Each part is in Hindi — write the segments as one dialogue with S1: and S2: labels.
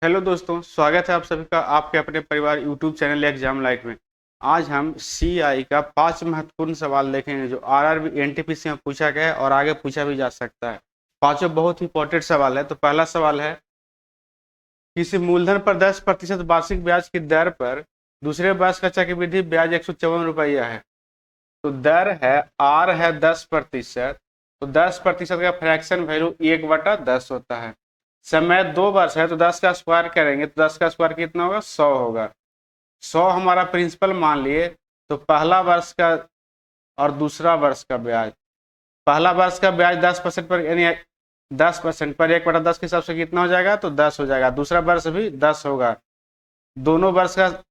S1: हेलो दोस्तों, स्वागत है आप सभी का आपके अपने परिवार यूट्यूब चैनल एग्जाम लाइट में। आज हम सीआई का 5 महत्वपूर्ण सवाल देखेंगे जो आरआरबी एनटीपीसी में पूछा गया है और आगे पूछा भी जा सकता है। पांचों बहुत ही इंपॉर्टेंट सवाल है। तो पहला सवाल है, किसी मूलधन पर 10% वार्षिक ब्याज की दर पर दूसरे वर्ष का चक्रवृद्धि ब्याज 154 रुपया है। तो दर है आर है 10%। तो 10% का फ्रैक्शन वैल्यू 1/10 होता है। समय 2 वर्ष है तो 10 का स्क्वायर करेंगे तो 10 का स्क्वायर कितना होगा, 100 होगा। 100 हमारा प्रिंसिपल मान लिए। तो पहला वर्ष का और दूसरा वर्ष का ब्याज, पहला वर्ष का ब्याज 10% पर यानी 10% पर 1/10 के हिसाब से कितना हो जाएगा, तो 10 हो जाएगा। दूसरा वर्ष भी 10 होगा। दोनों वर्ष का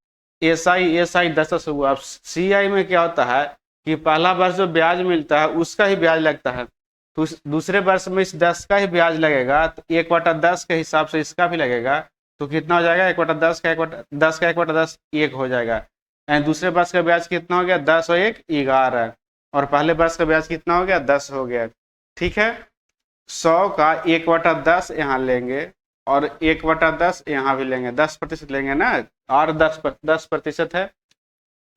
S1: एसआई एसआई 10 हुआ। अब सीआई में क्या होता है कि पहला वर्ष जो ब्याज मिलता है उसका ही ब्याज लगता है, तो दूसरे वर्ष में इस 10 का ही ब्याज लगेगा। तो 1/10 के हिसाब से इसका भी लगेगा। तो कितना हो जाएगा, 1/10 का 1/10 का 1/10 1 हो जाएगा। यानी दूसरे वर्ष का ब्याज कितना हो गया, 10 और 1 11। और पहले वर्ष का ब्याज कितना हो गया, 10 हो गया। ठीक है, 100 का 1/10 यहाँ लेंगे और 1/10 यहाँ भी लेंगे, 10% लेंगे ना, और 10% है।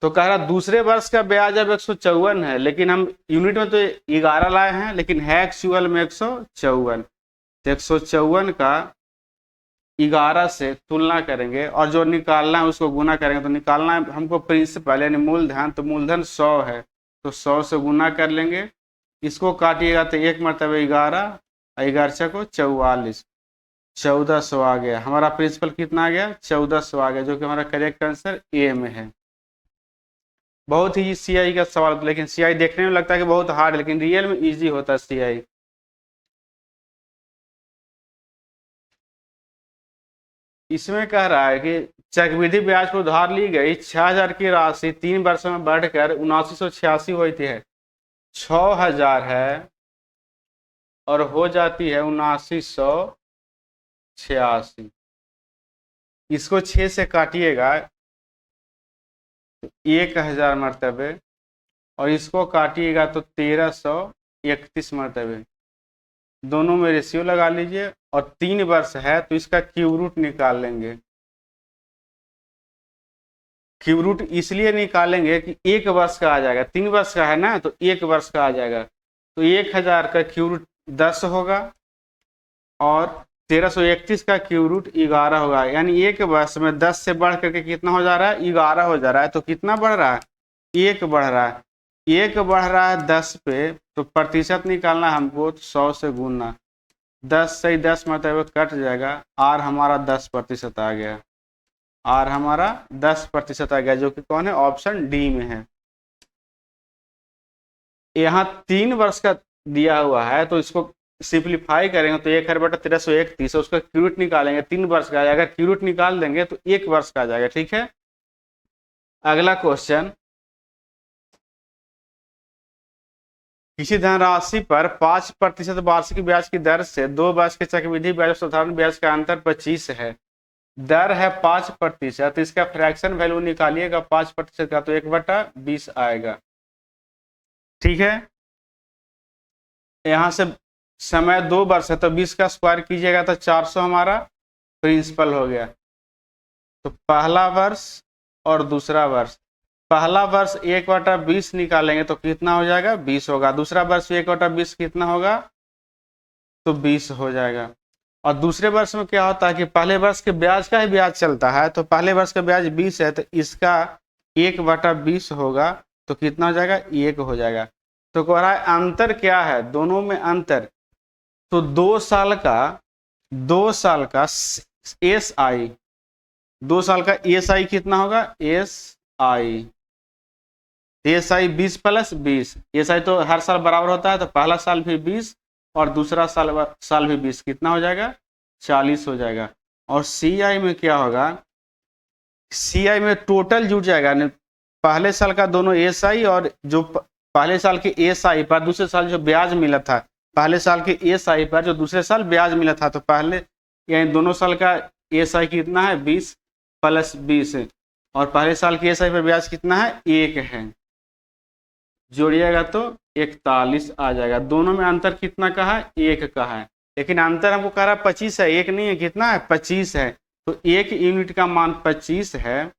S1: तो कह रहा दूसरे वर्ष का ब्याज अब 154 है, लेकिन हम यूनिट में तो 11 लाए हैं, लेकिन है एक्चुअल में 154। तो 154 का 11 से तुलना करेंगे और जो निकालना है उसको गुना करेंगे। तो निकालना है हमको प्रिंसिपल यानी मूलधन, तो मूलधन 100 है तो 100 से गुना कर लेंगे। इसको काटिएगा तो 1 11, 11 को 44, 1400 आ गया। हमारा प्रिंसिपल कितना आ गया, 1400 आ गया, जो कि हमारा करेक्ट आंसर ए में है। बहुत ही सीआई का सवाल, लेकिन सीआई देखने में लगता है कि बहुत हार्ड है, लेकिन रियल में इजी होता है सीआई। इसमें कह रहा है कि चक्रवृद्धि ब्याज पर उधार ली गई 6000 की राशि 3 वर्षों में बढ़कर 7986 हुई थी है। 6000 है और हो जाती है 7986। इसको 6 से काटिएगा तो 1000 मरतबे, और इसको काटिएगा तो 1331 मरतबे। दोनों में रेशियो लगा लीजिए और 3 वर्ष है तो इसका क्यूब रूट निकाल लेंगे। क्यूब रूट इसलिए निकालेंगे कि 1 वर्ष का आ जाएगा, 3 वर्ष का है ना तो 1 वर्ष का आ जाएगा। तो 1000 का क्यूब रूट 10 होगा और 1331 का क्यूब रूट 11 होगा। यानी 1 वर्ष में 10 से बढ़ करके कितना हो जा रहा है, 11 हो जा रहा है। तो कितना बढ़ रहा है, 1 बढ़ रहा है। 1 बढ़ रहा है 10 पे, तो प्रतिशत निकालना हमको 100 से गुना, 10 से 10 मतलब कट जाएगा। आर हमारा 10% आ गया, आर हमारा 10% आ गया, जो कि कौन है, ऑप्शन डी में है। यहाँ 3 वर्ष का दिया हुआ है तो इसको सिंप्लीफाई करेंगे तो 1/1331, उसका क्यूरूट निकालेंगे, 3 वर्ष का। अगर क्यूरूट निकाल देंगे तो 1 वर्ष का आ जाएगा। ठीक है, अगला क्वेश्चन, किसी धनराशि पर 5% वार्षिक ब्याज की दर से 2 वर्ष के चक्रवृद्धि ब्याज और साधारण ब्याज का अंतर 25 है। दर है 5%, इसका फ्रैक्शन वैल्यू निकालिएगा 5% का, तो 1/20 आएगा। ठीक है, यहां से समय 2 वर्ष है तो 20 का स्क्वायर कीजिएगा तो 400 हमारा प्रिंसिपल हो गया। तो पहला वर्ष और दूसरा वर्ष, पहला वर्ष 1/20 निकालेंगे तो कितना हो जाएगा, 20 होगा। दूसरा वर्ष 1/20 कितना होगा, तो 20 हो जाएगा। और दूसरे वर्ष में क्या होता है कि पहले वर्ष के ब्याज का ही ब्याज चलता है, तो पहले वर्ष का ब्याज 20 है तो इसका 1/20 होगा, तो कितना हो जाएगा, 1 हो जाएगा। तो कह रहा है अंतर क्या है दोनों में, अंतर तो 2 साल का एस आई, 2 साल का एस आई कितना होगा, एस आई 20 + 20, एस आई तो हर साल बराबर होता है, तो पहला साल भी 20 और दूसरा साल भी 20, कितना हो जाएगा, 40 हो जाएगा। और सी आई में क्या होगा, सी आई में टोटल जुट जाएगा, पहले साल का दोनों एस आई और जो पहले साल के एस आई पर दूसरे साल जो ब्याज मिला था, पहले साल के एस आई पर जो दूसरे साल ब्याज मिला था, तो पहले यानी दोनों साल का एस आई कितना है, 20 + 20, और पहले साल के एस आई पर ब्याज कितना है, 1 है। जोड़िएगा तो 41 आ जाएगा। दोनों में अंतर कितना का है, 1 का है, लेकिन अंतर हमको कह रहा है 25 है, 1 नहीं है, कितना है, 25 है। तो 1 यूनिट का मान 25 है,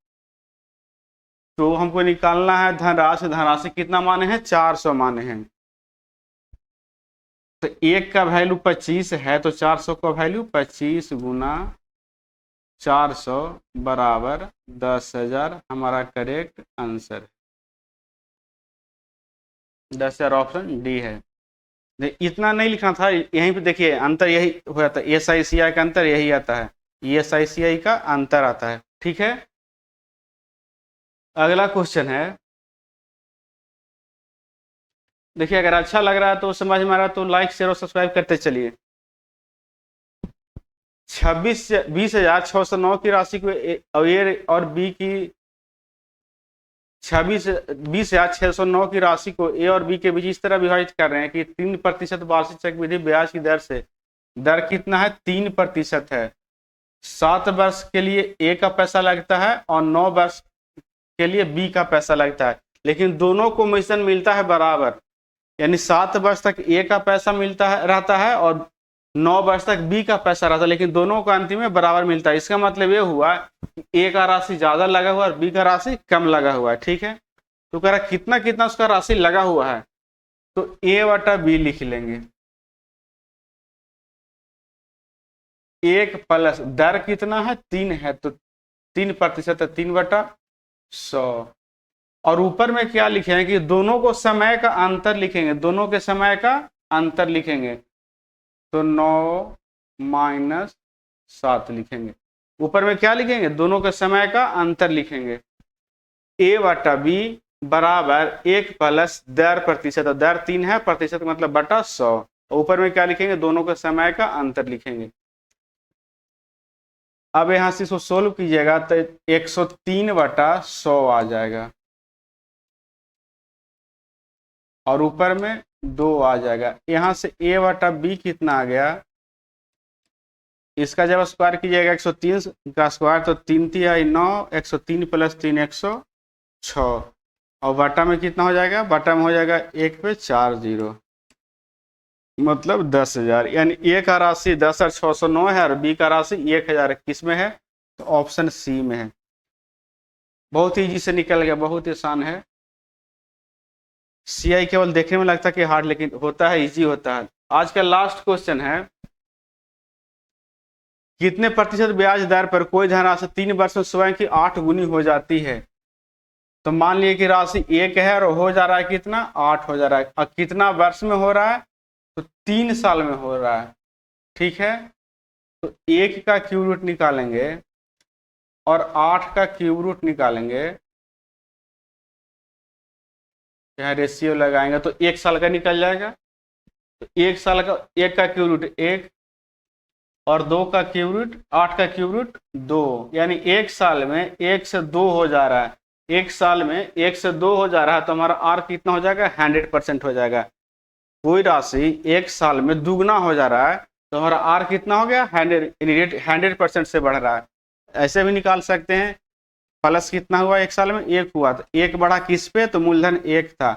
S1: तो हमको निकालना है धनराशि। धनराशि कितना माने हैं? 400 माने हैं। तो 1 का वैल्यू 25 है, तो 400 का वैल्यू 25 गुना 400 बराबर 10,000 हमारा करेक्ट आंसर है। 10,000 ऑप्शन डी है। इतना नहीं लिखना था, यहीं पे देखिए अंतर यही हो जाता है। ESICI का अंतर यही आता है, ESICI का अंतर आता है। ठीक है, अगला क्वेश्चन है। देखिए अगर अच्छा लग रहा है तो समझ में आ रहा है तो लाइक शेयर और सब्सक्राइब करते चलिए। 20,609 की राशि को ए और बी की 20,609 की राशि को ए और बी के बीच इस तरह विभाजित कर रहे हैं कि 3% वार्षिक चक्रवृद्धि ब्याज की दर से, दर कितना है? 3% है। 7 वर्ष के लिए ए का पैसा लगता है और 9 वर्ष के लिए बी का पैसा लगता है, लेकिन दोनों को कमीशन मिलता है बराबर। यानी 7 वर्ष तक ए का पैसा मिलता है रहता है और 9 वर्ष तक बी का पैसा रहता है, लेकिन दोनों को अंतिम में बराबर मिलता है। इसका मतलब ये हुआ कि ए का राशि ज्यादा लगा हुआ है और बी का राशि कम लगा हुआ है। ठीक है, तो कह रहा कितना कितना उसका राशि लगा हुआ है, तो ए बटा बी लिख लेंगे। 1 प्लस दर कितना है? 3 है, तो 3% है, 3/100। और ऊपर में क्या लिखेंगे कि दोनों को समय का अंतर लिखेंगे, दोनों के समय का अंतर लिखेंगे, तो 9 माइनस 7 लिखेंगे। ऊपर में क्या लिखेंगे? दोनों के समय का अंतर लिखेंगे। ए बटा बी बराबर 1 प्लस दर प्रतिशत, दर 3 है, प्रतिशत मतलब बटा 100। ऊपर में क्या लिखेंगे? दोनों के समय का अंतर लिखेंगे। अब यहां से इसको सोल्व कीजिएगा तो 103/100 आ जाएगा और ऊपर में 2 आ जाएगा। यहां से ए बटा बी कितना आ गया? इसका जब स्क्वायर कीजिएगा 103 का स्क्वायर तो 3 3 9, 103 प्लस 3 106, और बटा में कितना हो जाएगा? बटा में हो जाएगा 1 पे 4 0, मतलब 10,000। यानी ए का राशि 10,609 है और बी का राशि 1,000 किस में है? तो ऑप्शन सी में है। बहुत ईजी से निकल गया, बहुत आसान है। सीआई केवल देखने में लगता है कि हार्ड, लेकिन होता है, इजी होता है। आज का लास्ट क्वेश्चन है, कितने प्रतिशत ब्याज दर पर कोई धनराशि 3 वर्ष में स्वयं की 8 गुनी हो जाती है? तो मान लिए कि राशि 1 है और हो जा रहा है कितना? 8 हो जा रहा है। और कितना वर्ष में हो रहा है? तो 3 साल में हो रहा है। ठीक है, तो 1 का क्यूब रूट निकालेंगे और 8 का क्यूब रूट निकालेंगे, यहाँ रेशियो लगाएंगे तो 1 साल का निकल जाएगा। तो 1 साल का 1 का क्यूब रूट 1 और 2 का क्यूब रूट 8 का क्यूब रूट 2, यानी 1 साल में 1 से 2 हो जा रहा है। 1 साल में 1 से 2 हो जा रहा है, तो हमारा आर कितना हो जाएगा? 100% हो जाएगा। कोई राशि 1 साल में दुगना हो जा रहा है तो हमारा आर कितना हो गया? 100% से बढ़ रहा है। ऐसे भी निकाल सकते हैं, प्लस कितना हुआ? 1 साल में 1 हुआ, तो 1 बढ़ा किस पे? तो मूलधन 1 था।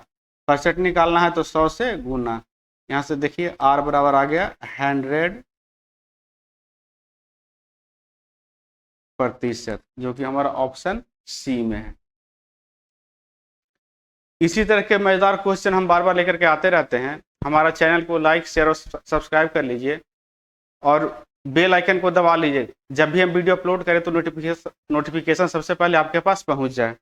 S1: परसेंट निकालना है तो 100 से गुना। यहाँ से देखिए आर बराबर आ गया 100%, जो कि हमारा ऑप्शन सी में है। इसी तरह के मजेदार क्वेश्चन हम बार बार लेकर के आते रहते हैं। हमारा चैनल को लाइक शेयर और सब्सक्राइब कर लीजिए और बेल आइकन को दबा लीजिए, जब भी हम वीडियो अपलोड करें तो नोटिफिकेशन सबसे पहले आपके पास पहुंच जाए।